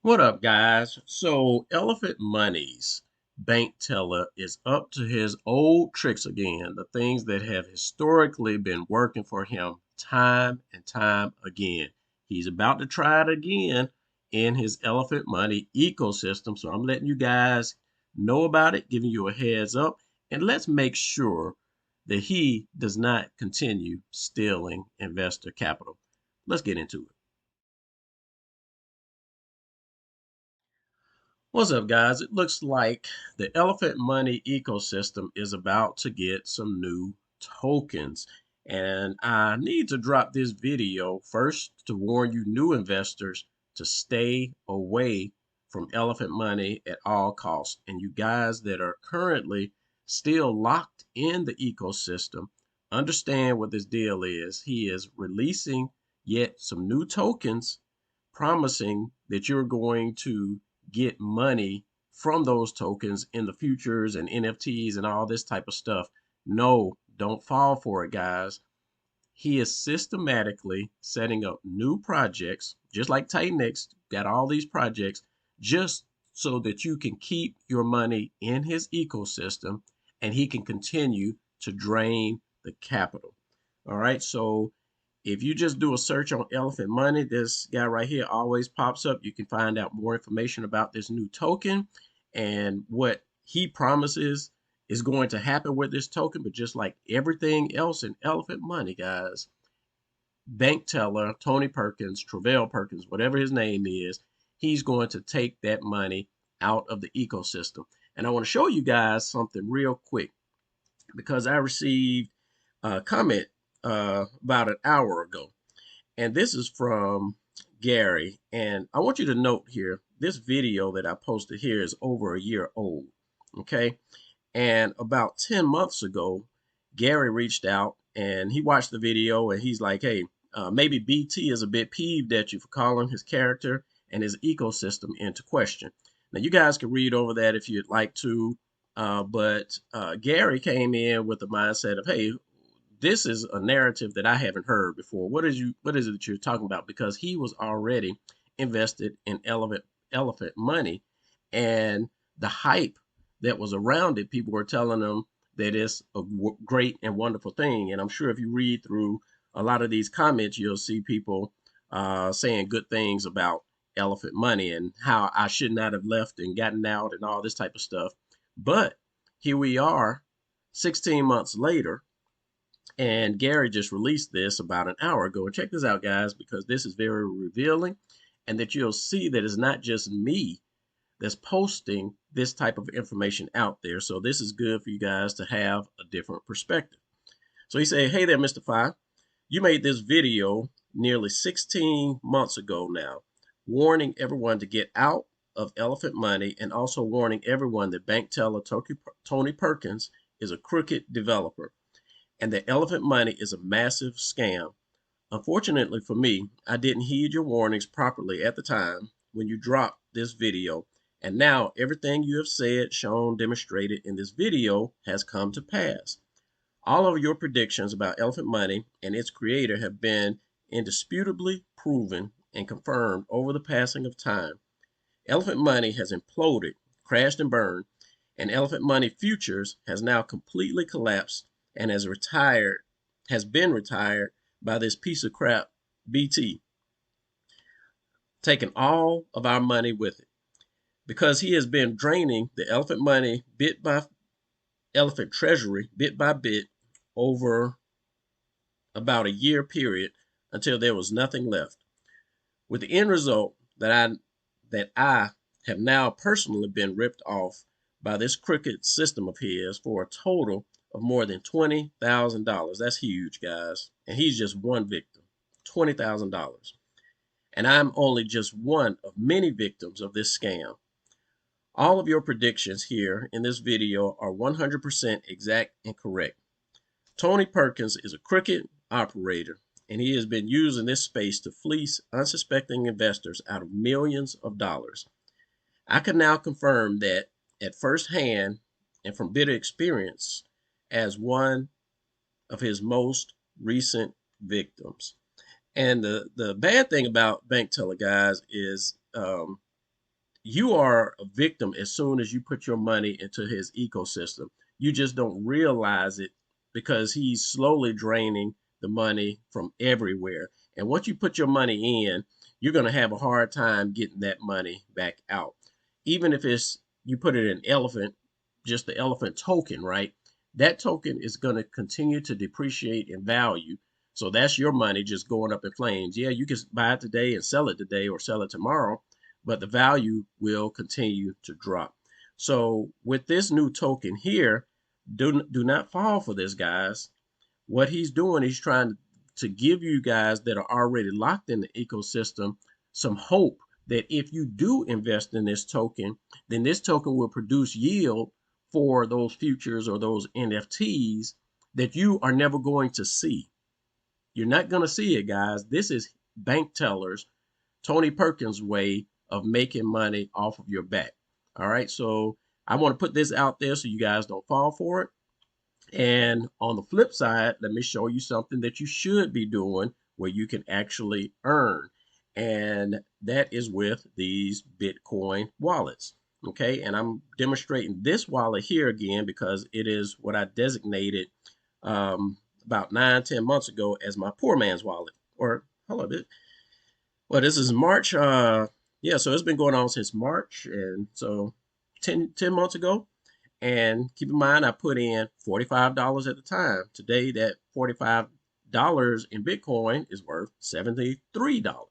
What up, guys? So, Elephant Money's bank teller is up to his old tricks again, the things that have historically been working for him time and time again. He's about to try it again in his Elephant Money ecosystem. So, I'm letting you guys know about it, giving you a heads up, and let's make sure that he does not continue stealing investor capital. Let's get into it. What's up, guys? It looks like the Elephant Money ecosystem is about to get some new tokens. And I need to drop this video first to warn you new investors to stay away from Elephant Money at all costs. And you guys that are currently still locked in the ecosystem, understand what this deal is. He is releasing yet some new tokens promising that you're going to get money from those tokens in the futures and NFTs and all this type of stuff. No, don't fall for it, guys. He is systematically setting up new projects, just like Titanx got all these projects, just so that you can keep your money in his ecosystem and he can continue to drain the capital. All right, so if you just do a search on Elephant Money, this guy right here always pops up. You can find out more information about this new token and what he promises is going to happen with this token. But just like everything else in Elephant Money, guys, bank teller Tony Perkins, Travelle Perkins, whatever his name is, he's going to take that money out of the ecosystem. And I want to show you guys something real quick because I received a comment about an hour ago. And this is from Gary. And I want you to note here, this video that I posted here is over a year old. Okay. And about 10 months ago, Gary reached out and he watched the video and he's like, hey, maybe BT is a bit peeved at you for calling his character and his ecosystem into question. Now, you guys can read over that if you'd like to. But Gary came in with the mindset of, hey, this is a narrative that I haven't heard before. What is it that you're talking about? Because he was already invested in elephant money, and the hype that was around it, people were telling him that it's a great and wonderful thing. And I'm sure if you read through a lot of these comments, you'll see people saying good things about elephant money and how I should not have left and gotten out and all this type of stuff. But here we are, 16 months later, and Gary just released this about an hour ago. And check this out, guys, because this is very revealing, and that you'll see that it's not just me that's posting this type of information out there. So this is good for you guys to have a different perspective. So he said, hey there, Mr. Five. You made this video nearly 16 months ago now, warning everyone to get out of elephant money and also warning everyone that bank teller Tony Perkins is a crooked developer and that elephant money is a massive scam. Unfortunately for me, I didn't heed your warnings properly at the time when you dropped this video, and now everything you have said, shown, demonstrated in this video has come to pass. All of your predictions about elephant money and its creator have been indisputably proven and confirmed over the passing of time. Elephant money has imploded, crashed and burned, and elephant money futures has now completely collapsed and has been retired by this piece of crap BT, taking all of our money with it because he has been draining the elephant money bit by elephant treasury bit by bit over about a year period until there was nothing left, with the end result that I have now personally been ripped off by this crooked system of his for a total of more than $20,000. That's huge, guys. And he's just one victim. $20,000. And I'm only just one of many victims of this scam. All of your predictions here in this video are 100% exact and correct. Tony Perkins is a crooked operator, and he has been using this space to fleece unsuspecting investors out of millions of dollars. I can now confirm that at first hand and from bitter experience as one of his most recent victims. And the bad thing about bank teller, guys, is you are a victim as soon as you put your money into his ecosystem. You just don't realize it because he's slowly draining the money from everywhere. And once you put your money in, you're going to have a hard time getting that money back out. Even if it's you put it in elephant, just the elephant token, right? That token is going to continue to depreciate in value. So that's your money just going up in flames. Yeah, you can buy it today and sell it today or sell it tomorrow, but the value will continue to drop. So with this new token here, do not fall for this, guys. What he's doing, he's trying to give you guys that are already locked in the ecosystem some hope that if you do invest in this token, then this token will produce yield for those futures or those NFTs that you are never going to see. You're not going to see it, guys. This is bank tellers, Tony Perkins' way of making money off of your back. All right, so I want to put this out there so you guys don't fall for it. And on the flip side, let me show you something that you should be doing where you can actually earn. And that is with these Bitcoin wallets. Okay, and I'm demonstrating this wallet here again because it is what I designated about 9-10 months ago as my poor man's wallet. Or hold on, well, this is March. Yeah, so it's been going on since March, and so 10 months ago. And keep in mind, I put in $45 at the time. Today, that $45 in Bitcoin is worth $73.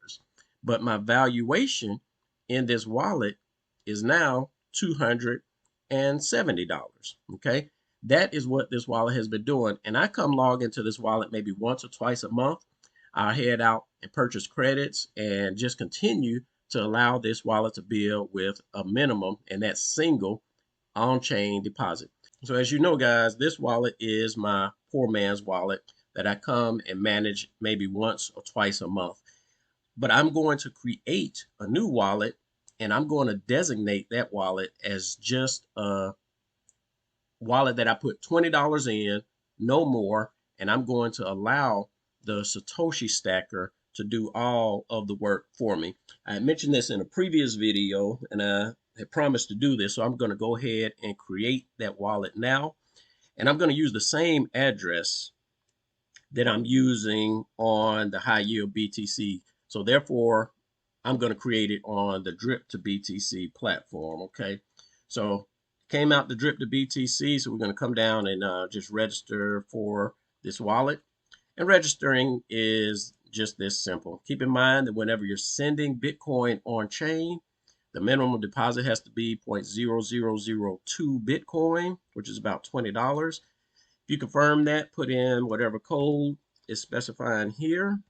But my valuation in this wallet is now $270. Okay, that is what this wallet has been doing. And I come log into this wallet maybe once or twice a month. I'll head out and purchase credits and just continue to allow this wallet to build with a minimum, and that's single on-chain deposit. So as you know, guys, this wallet is my poor man's wallet that I come and manage maybe once or twice a month. But I'm going to create a new wallet, and I'm going to designate that wallet as just a wallet that I put $20 in, no more, and I'm going to allow the Satoshi stacker to do all of the work for me. I mentioned this in a previous video, and I had promised to do this, so I'm going to go ahead and create that wallet now. And I'm going to use the same address that I'm using on the high yield BTC. So therefore, I'm going to create it on the Drip to BTC platform. Okay. So came out the Drip to BTC. So we're going to come down and just register for this wallet. And registering is just this simple. Keep in mind that whenever you're sending Bitcoin on chain, the minimum deposit has to be 0.0002 Bitcoin, which is about $20. If you confirm that, put in whatever code is specifying here.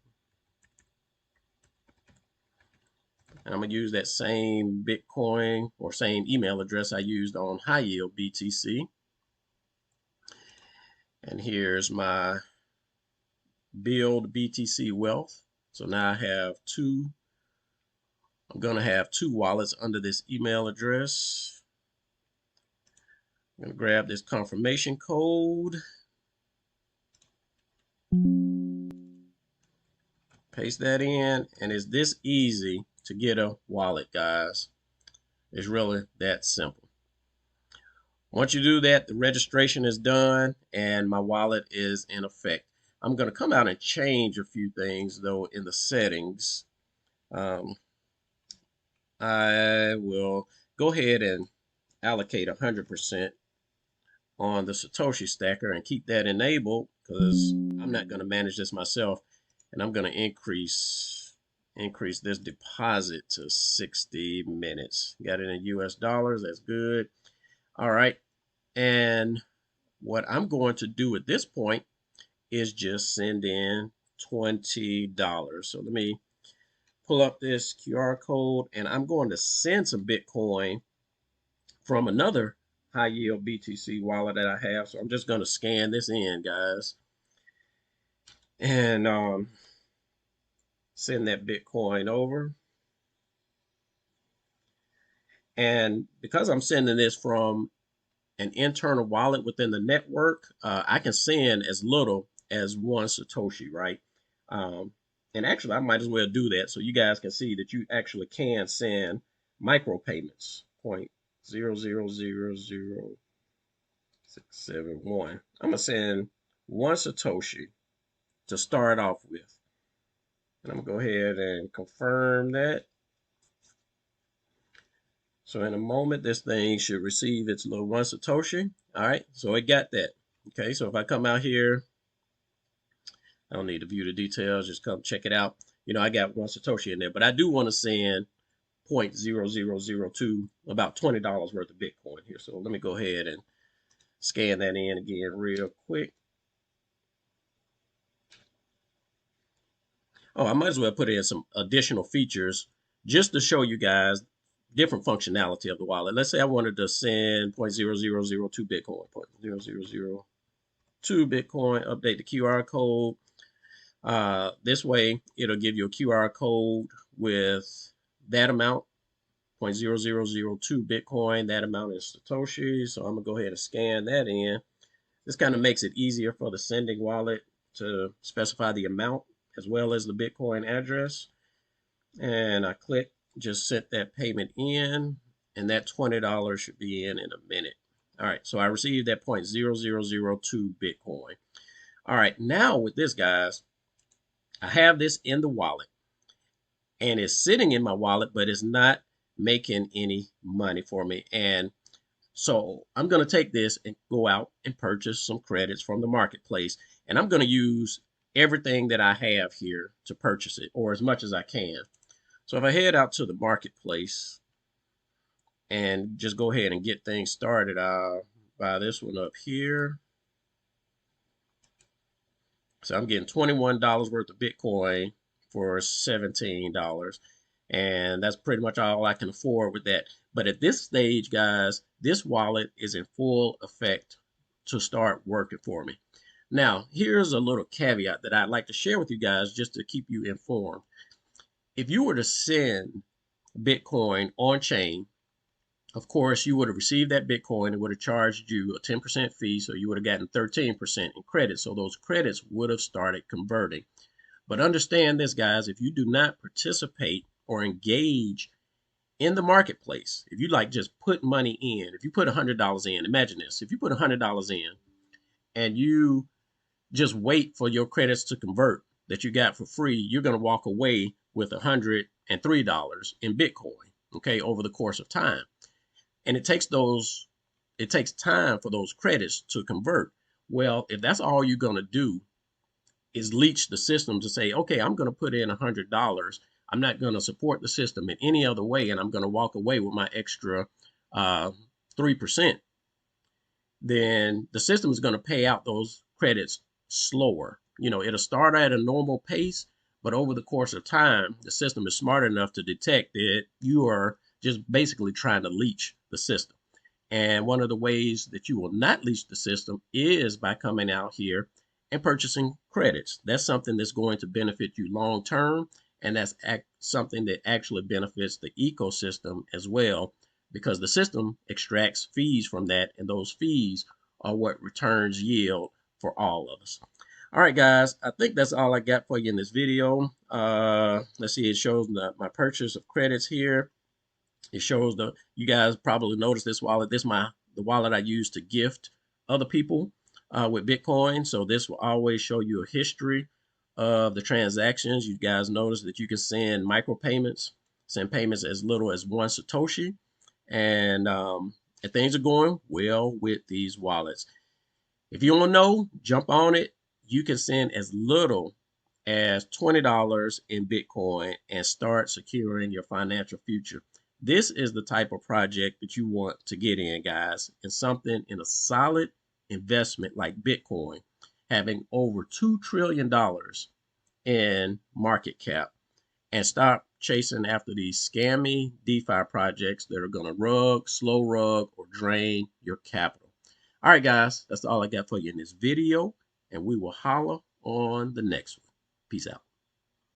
And I'm going to use that same Bitcoin or same email address I used on high yield BTC. And here's my build BTC wealth. So now I have I'm going to have two wallets under this email address. I'm going to grab this confirmation code, paste that in, and it's this easy to get a wallet, guys. It's really that simple. Once you do that, the registration is done and my wallet is in effect. I'm going to come out and change a few things though in the settings. I will go ahead and allocate 100% on the Satoshi stacker and keep that enabled because I'm not going to manage this myself, and I'm going to increase this deposit to 60 minutes. Got it in US dollars. That's good. All right. And what I'm going to do at this point is just send in $20. So let me pull up this QR code, and I'm going to send some Bitcoin from another high yield BTC wallet that I have. So I'm just going to scan this in, guys, and send that Bitcoin over. And because I'm sending this from an internal wallet within the network, I can send as little as 1 Satoshi, right? And actually, I might as well do that so you guys can see that you actually can send micropayments, 0.0000671. I'm gonna send 1 Satoshi to start off with. And I'm gonna go ahead and confirm that. So in a moment, this thing should receive its little 1 Satoshi. All right, so it got that. Okay, so if I come out here, I don't need to view the details, just come check it out. You know, I got 1 Satoshi in there, but I do want to send 0.0002, about $20 worth of Bitcoin here. So let me go ahead and scan that in again real quick. Oh, I might as well put in some additional features just to show you guys different functionality of the wallet. Let's say I wanted to send 0.0002 Bitcoin, 0.0002 Bitcoin, update the QR code. This way, it'll give you a QR code with that amount, 0.0002 Bitcoin. That amount is Satoshi. So I'm going to go ahead and scan that in. This kind of makes it easier for the sending wallet to specify the amount as well as the Bitcoin address. And I click, just sent that payment in, and that $20 should be in a minute. All right, so I received that 0.0002 Bitcoin. All right, now with this, guys, I have this in the wallet, and it's sitting in my wallet, but it's not making any money for me. And so I'm going to take this and go out and purchase some credits from the marketplace. And I'm going to use everything that I have here to purchase it, or as much as I can. So if I head out to the marketplace and just go ahead and get things started, I'll buy this one up here. So I'm getting $21 worth of Bitcoin for $17. And that's pretty much all I can afford with that. But at this stage, guys, this wallet is in full effect to start working for me. Now, here's a little caveat that I'd like to share with you guys just to keep you informed. If you were to send Bitcoin on chain, of course, you would have received that Bitcoin. It would have charged you a 10% fee, so you would have gotten 13% in credit. So those credits would have started converting. But understand this, guys, if you do not participate or engage in the marketplace, if you like just put money in, if you put $100 in, imagine this, if you put $100 in and you just wait for your credits to convert that you got for free, you're going to walk away with $103 in Bitcoin, okay, over the course of time. And it takes time for those credits to convert. Well, if that's all you're going to do is leech the system to say, okay, I'm going to put in $100. I'm not going to support the system in any other way, and I'm going to walk away with my extra 3%. Then the system is going to pay out those credits slower. You know, it'll start at a normal pace, but over the course of time, the system is smart enough to detect that you are just basically trying to leech the system. And one of the ways that you will not leech the system is by coming out here and purchasing credits. That's something that's going to benefit you long term, and that's something that actually benefits the ecosystem as well, because the system extracts fees from that, and those fees are what returns yield for all of us. All right, guys, I think that's all I got for you in this video. Let's see, it shows my purchase of credits here. It shows you guys probably noticed this wallet. This is the wallet I use to gift other people with Bitcoin. So this will always show you a history of the transactions. You guys notice that you can send micropayments, send payments as little as 1 Satoshi. And things are going well with these wallets. If you want to know, jump on it. You can send as little as $20 in Bitcoin and start securing your financial future. This is the type of project that you want to get in, guys, and something in a solid investment like Bitcoin, having over $2 trillion in market cap, and stop chasing after these scammy DeFi projects that are going to slow rug, or drain your capital. All right, guys, that's all I got for you in this video, and we will holler on the next one. Peace out.